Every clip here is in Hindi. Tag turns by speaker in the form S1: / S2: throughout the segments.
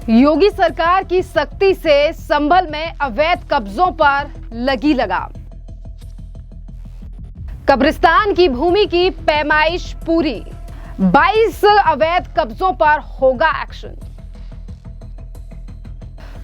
S1: योगी सरकार की सख्ती से संभल में अवैध कब्जों पर लगी लगाम। कब्रिस्तान की भूमि की पैमाइश पूरी, 22 अवैध कब्जों पर होगा एक्शन।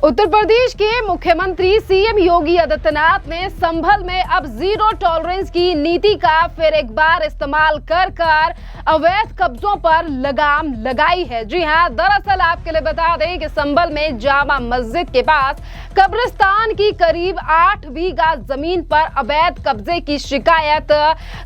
S1: उत्तर प्रदेश के मुख्यमंत्री सीएम योगी आदित्यनाथ ने संभल में अब जीरो टॉलरेंस की नीति का फिर एक बार इस्तेमाल कर अवैध कब्जों पर लगाम लगाई है। जी हां, दरअसल आपके लिए बता दें कि संभल में जामा मस्जिद के पास कब्रिस्तान की करीब 8 बीघा जमीन पर अवैध कब्जे की शिकायत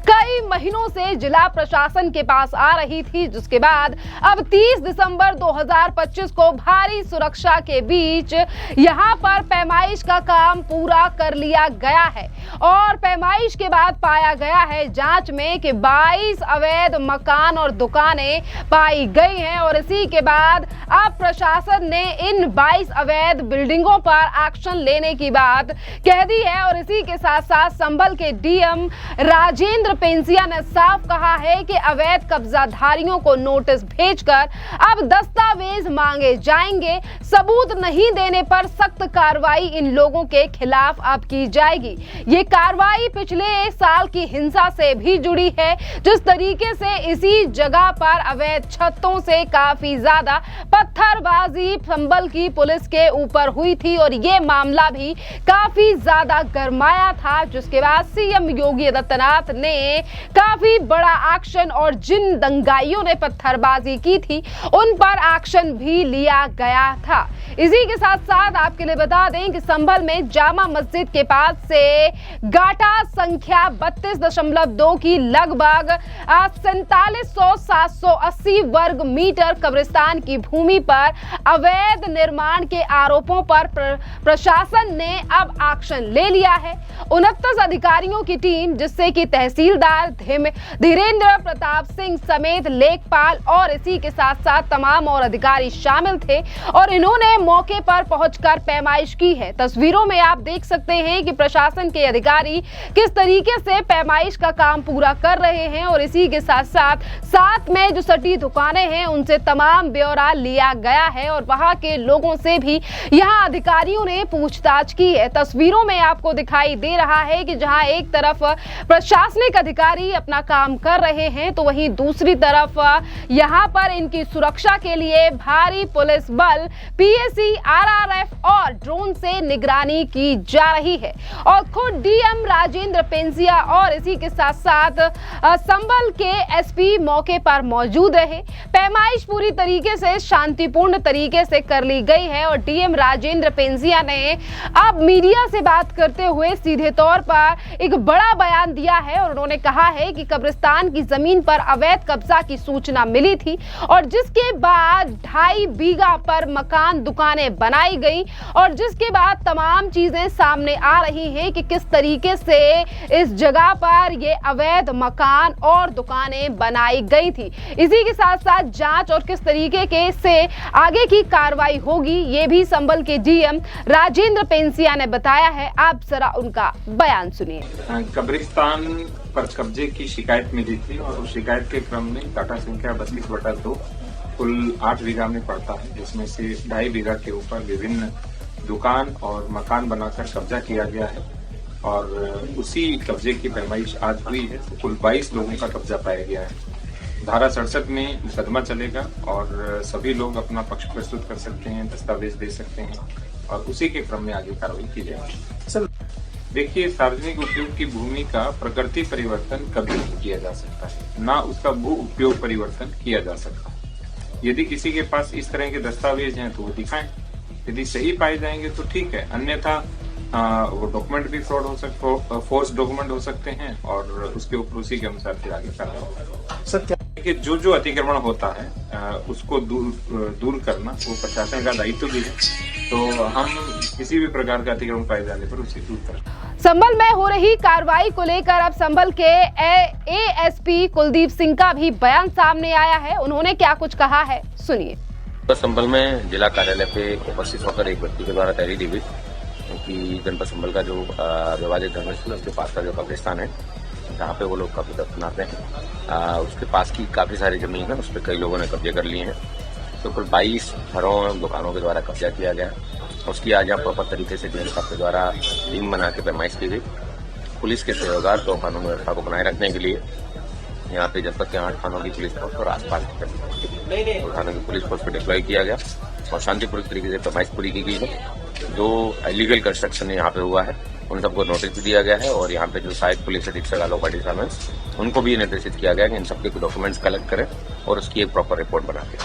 S1: कई महीनों से जिला प्रशासन के पास आ रही थी, जिसके बाद अब 30 दिसंबर 2025 को भारी सुरक्षा के बीच यहां पर पैमाइश का काम पूरा कर लिया गया है और पैमाइश के बाद पाया गया है जांच में कि 22 अवैध मकान और दुकानें पाई गई हैं और इसी के बाद अब प्रशासन ने इन 22 अवैध बिल्डिंगों पर एक्शन लेने की बात कह दी है। और इसी के साथ साथ संभल के डीएम राजेंद्र पेंसिया ने साफ कहा है कि अवैध कब्जाधारियों को नोटिस भेजकर अब दस्तावेज मांगे जाएंगे, सबूत नहीं देने पर सख्त कार्रवाई इन लोगों के खिलाफ अब की जाएगी। ये कार्रवाई पिछले एक साल की हिंसा से भी जुड़ी है, जिस तरीके से इसी जगह पर अवैध छतों से काफी ज्यादा पत्थरबाजी संभल की पुलिस के ऊपर हुई थी और ये मामला भी काफी ज्यादा गरमाया था, जिसके बाद सीएम योगी आदित्यनाथ ने काफी बड़ा एक्शन और जिन दंगाइयों ने पत्थरबाजी की थी उन पर एक्शन भी लिया गया था। इसी के साथ साथ आपके लिए बता दें कि संभल में जामा मस्जिद के पास से गाटा संख्या 32.2 की लगभग 4780 वर्ग मीटर कब्रिस्तान की भूमि पर अवैध निर्माण के आरोपों पर प्रशासन ने अब एक्शन ले लिया है। 29 अधिकारियों की टीम, जिससे कि तहसीलदार धीरेन्द्र प्रताप सिंह समेत लेखपाल और इसी के साथ साथ तमाम और अधिकारी शामिल थे और इन्होंने मौके पर पहुंचकर पैमाइश की है। तस्वीरों में आप देख सकते हैं कि प्रशासन के अधिकारी किस तरीके से पैमाइश का काम पूरा कर रहे हैं और इसी के साथ साथ में जो सटी दुकानें हैं उनसे तमाम ब्यौरा लिया गया है और वहां के लोगों से भी यहां अधिकारियों ने पूछताछ की है। तस्वीरों में आपको दिखाई दे रहा है कि जहां एक तरफ प्रशासनिक अधिकारी अपना काम कर रहे हैं तो वहीं दूसरी तरफ यहां पर इनकी सुरक्षा के लिए भारी पुलिस बल, पीएसी, आरआरएफ और ड्रोन से निगरानी की जा रही है और खुद डीएम राजेंद्र पेंसिया और इसी के साथ साथ संभल के एसपी मौके पर मौजूद रहे। पैमाइश पूरी तरीके से शांतिपूर्ण तरीके से कर ली गई है और डीएम राजेंद्र पेंसिया ने अब मीडिया से बात करते हुए सीधे तौर पर एक बड़ा बयान दिया है और उन्होंने कहा है कि कब्रिस्तान की जमीन पर अवैध कब्जा की सूचना मिली थी और जिसके बाद 2.5 बीघा पर मकान दुकानें बनाई गई और जिसके बाद तमाम चीजें सामने आ रही हैं कि किस तरीके से इस जगह पर ये अवैध मकान और दुकानें बनाई गई थी। इसी के साथ साथ जांच और किस तरीके के से आगे की कार्रवाई होगी ये भी संभल के डीएम राजेंद्र पेंसिया ने बताया है। आप जरा उनका बयान सुनिए।
S2: कब्रिस्तान पर कब्जे की शिकायत मिली थी और उस शिकायत के क्रम में गाटा संख्या 32/2 कुल 8 बीघा में पड़ता है, जिसमें से 2.5 बीघा के ऊपर विभिन्न दुकान और मकान बनाकर कब्जा किया गया है और उसी कब्जे की पैमाइश आज हुई है। कुल 22 लोगों का कब्जा पाया गया है। धारा 67 में मुकदमा चलेगा और सभी लोग अपना पक्ष प्रस्तुत कर सकते हैं, दस्तावेज दे सकते हैं और उसी के क्रम में आगे कार्रवाई की जाएगी। सर देखिए, सार्वजनिक उपयोग की भूमि का प्रकृति परिवर्तन कभी नहीं किया जा सकता है, ना उसका भू उपयोग परिवर्तन किया जा सकता है। यदि किसी के पास इस तरह के दस्तावेज हैं तो वो दिखाएं, यदि सही पाए जाएंगे तो ठीक है, अन्यथा वो डॉक्यूमेंट भी फ्रॉड हो सकते, फोर्स डॉक्यूमेंट हो सकते हैं और उसके ऊपर उसी के अनुसार फिर आगे कार्रवाई होगा। सर क्या कि जो अतिक्रमण होता है उसको दूर करना वो प्रशासन का दायित्व भी है, तो हम किसी भी प्रकार का अतिक्रमण पाए जाने पर उसे दूर करें।
S1: संभल में हो रही कार्रवाई को लेकर अब संभल के एएसपी कुलदीप सिंह का भी बयान सामने आया है। उन्होंने क्या कुछ कहा है, सुनिए।
S3: तो संभल में जिला कार्यालय पे उपस्थित होकर एक व्यक्ति के द्वारा तहरीर दी गई कि जनपद संभल का जो विवादित धर्मस्थल उसके पास का जो कब्रिस्तान है जहाँ पे वो लोग कब्जा दफनाते हैं, उसके पास की काफ़ी सारी ज़मीन है, उस पर कई लोगों ने कब्जे कर लिए हैं तो कुल 22 घरों और दुकानों के द्वारा कब्जा किया गया। उसकी आज यहाँ प्रॉपर तरीके से डीएम साहब के द्वारा टीम बना के पैमाइश की गई। पुलिस के सेवागार को कानून व्यवस्था को बनाए रखने के लिए यहाँ पे जनपद के 8 थानों की पुलिस फोर्स और आसपास थानों की पुलिस फोर्स को डिप्लॉय किया गया और शांतिपूर्ण तरीके से पैमाइश पूरी की गई है। जो इलीगल कंस्ट्रक्शन यहाँ पे हुआ है उन सबको नोटिस भी दिया गया है और यहाँ पे जो सहायक पुलिस अधीक्षक आलोक पाटिल साहब हैं उनको भी निर्देशित किया गया कि इन सबके डॉक्यूमेंट्स कलेक्ट करें और उसकी एक प्रॉपर रिपोर्ट बना के।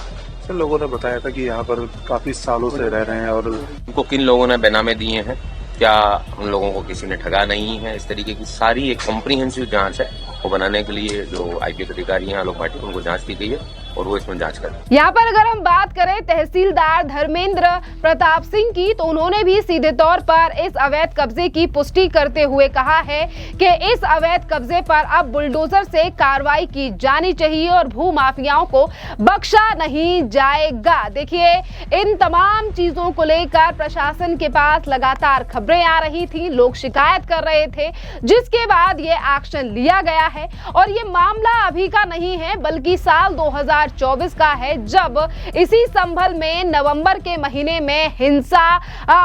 S4: सर, लोगों ने बताया था कि यहाँ पर काफी सालों से रह रहे हैं और
S3: उनको किन लोगों ने बेनामे दिए हैं, क्या उन लोगों को किसी ने ठगा नहीं है, इस तरीके की सारी एक कॉम्प्रिहेंसिव जांच है वो बनाने के लिए जो आईपीएस अधिकारी हैं आलोक पाटिल उनको जांच की गई है और वो इसमें जांच करें।
S1: यहाँ पर अगर हम बात करें तहसीलदार धर्मेंद्र प्रताप सिंह की, तो उन्होंने भी सीधे तौर पर इस अवैध कब्जे की पुष्टि करते हुए कहा है कि इस अवैध कब्जे पर अब बुलडोजर से कार्रवाई की जानी चाहिए और भू माफियाओं को बख्शा नहीं जाएगा। देखिए, इन तमाम चीजों को लेकर प्रशासन के पास लगातार खबरें आ रही थी, लोग शिकायत कर रहे थे, जिसके बाद ये एक्शन लिया गया है और ये मामला अभी का नहीं है बल्कि साल 2024 का है, जब इसी संभल में नवंबर के महीने में हिंसा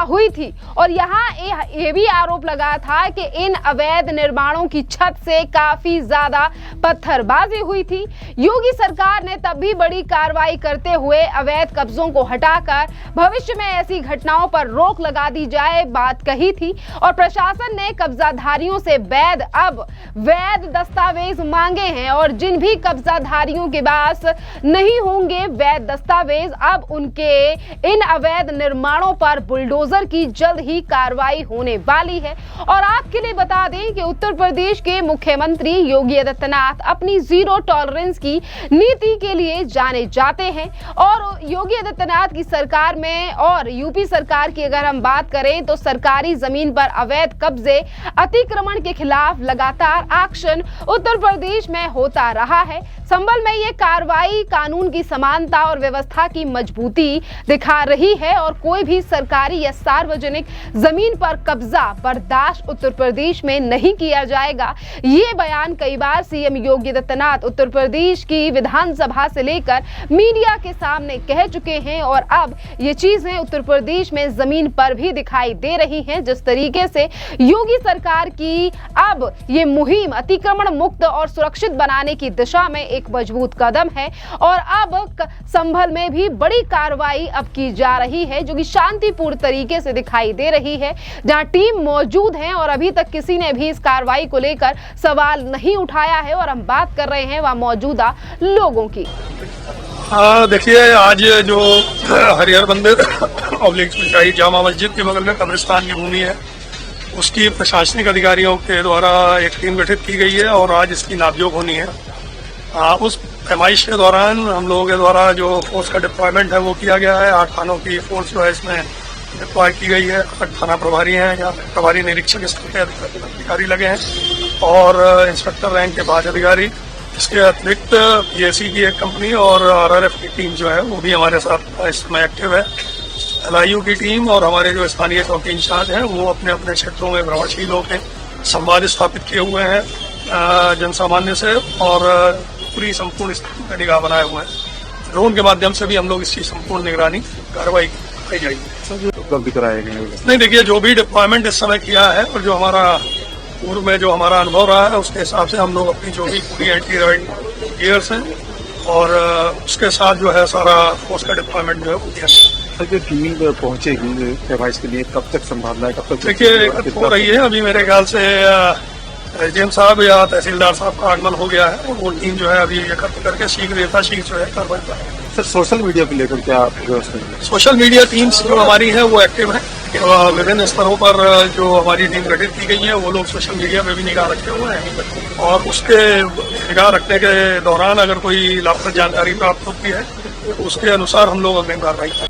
S1: हुई थी और यहाँ ये भी आरोप लगा था कि इन अवैध निर्माणों की छत से काफी ज्यादा पत्थरबाजी हुई थी। योगी सरकार ने तब भी बड़ी कार्रवाई करते हुए अवैध कब्जों को हटाकर भविष्य में ऐसी घटनाओं पर रोक लगा दी जाए बात कही थी और प्रशासन ने कब्जाधारियों से वैध दस्तावेज मांगे हैं और जिन भी कब्जाधारियों के पास नहीं होंगे वैध दस्तावेज, अब उनके इन अवैध निर्माणों पर बुलडोजर की जल्द ही कार्रवाई होने वाली है। और आपके लिए बता दें कि उत्तर प्रदेश के मुख्यमंत्री योगी आदित्यनाथ अपनी जीरो टॉलरेंस की नीति के लिए जाने जाते हैं और योगी आदित्यनाथ की सरकार में और यूपी सरकार की अगर हम बात करें तो सरकारी जमीन पर अवैध कब्जे अतिक्रमण के खिलाफ लगातार एक्शन उत्तर प्रदेश में होता रहा है। संभल में ये कार्रवाई कानून की समानता और व्यवस्था की मजबूती दिखा रही है और कोई भी सरकारी या सार्वजनिक जमीन पर कब्जा बर्दाश्त उत्तर प्रदेश में नहीं किया जाएगा। ये बयान कई बार सीएम योगी आदित्यनाथ उत्तर प्रदेश की विधानसभा से लेकर मीडिया के सामने कह चुके हैं और अब ये चीजें उत्तर प्रदेश में जमीन पर भी दिखाई दे रही हैं। जिस तरीके से योगी सरकार की अब ये मुहिम अतिक्रमण मुक्त और सुरक्षित बनाने की दिशा में एक मजबूत कदम है और अब संभल में भी बड़ी कार्रवाई अब की जा रही है जो कि शांतिपूर्ण तरीके से दिखाई दे रही है, जहां टीम मौजूद है और अभी तक किसी ने भी इस कार्रवाई को लेकर सवाल नहीं उठाया है। और हम बात कर रहे हैं वहां मौजूदा लोगों की।
S4: देखिए, आज जो हरिहर मंदिर जामा मस्जिद के बगल में कब्रिस्तान की भूमि है उसकी प्रशासनिक अधिकारियों के द्वारा एक टीम गठित की गई है और आज इसकी नापजोख होनी है। उस पैमाइश के दौरान हम लोगों के द्वारा जो फोर्स का डिप्लॉयमेंट है वो किया गया है। 8 थानों की फोर्स जो है इसमें डिप्लॉय की गई है। 8 थाना प्रभारी हैं या प्रभारी निरीक्षक स्तर के अधिकारी लगे हैं और इंस्पेक्टर रैंक के 5 अधिकारी। इसके अतिरिक्त पीएससी की एक कंपनी और आरआरएफ की टीम जो है वो भी हमारे साथ इस समय एक्टिव है। एलआईयू की टीम और हमारे जो स्थानीय चौकी इंचार्ज हैं वो अपने अपने क्षेत्रों में भ्रमणशील होकर संवाद स्थापित किए हुए हैं जन सामान्य से और पूरी संपूर्ण स्थिति का निगाह बनाए हुए हैं। ड्रोन के माध्यम से भी हम लोग इसकी संपूर्ण निगरानी कार्रवाई की जाएगी।
S5: उपलब्ध कराए गए
S4: नहीं, देखिए, जो भी डिप्लॉयमेंट इस समय किया है और जो हमारा पूर्व में जो हमारा अनुभव रहा है उसके हिसाब से हम लोग अपनी जो भी पूरी एंटी राइड गियर्स हैं और उसके साथ जो है सारा फोर्स का डिप्लॉयमेंट जो है वो किया।
S5: टीम पहुंचेगी पैमाइश के लिए, कब तक संभावना है, कब तक?
S4: देखिए, हो रही है अभी मेरे ख्याल से डीएम साहब या तहसीलदार साहब का आगमन हो गया है और वो टीम जो है अभी एकत्र करके शीघ्र जो है कार्रवाई करेगी।
S5: सर, सोशल मीडिया को लेकर क्या व्यवस्था है?
S4: सोशल मीडिया टीम्स जो हमारी है वो एक्टिव है। विभिन्न स्तरों पर जो हमारी टीम गठित की गई है वो लोग सोशल मीडिया पे भी निगाह रखे हुए हैं और उसके निगाह रखने के दौरान अगर कोई लाभप्रद जानकारी प्राप्त होती है तो उसके अनुसार हम लोग अग्रिम कार्रवाई करें।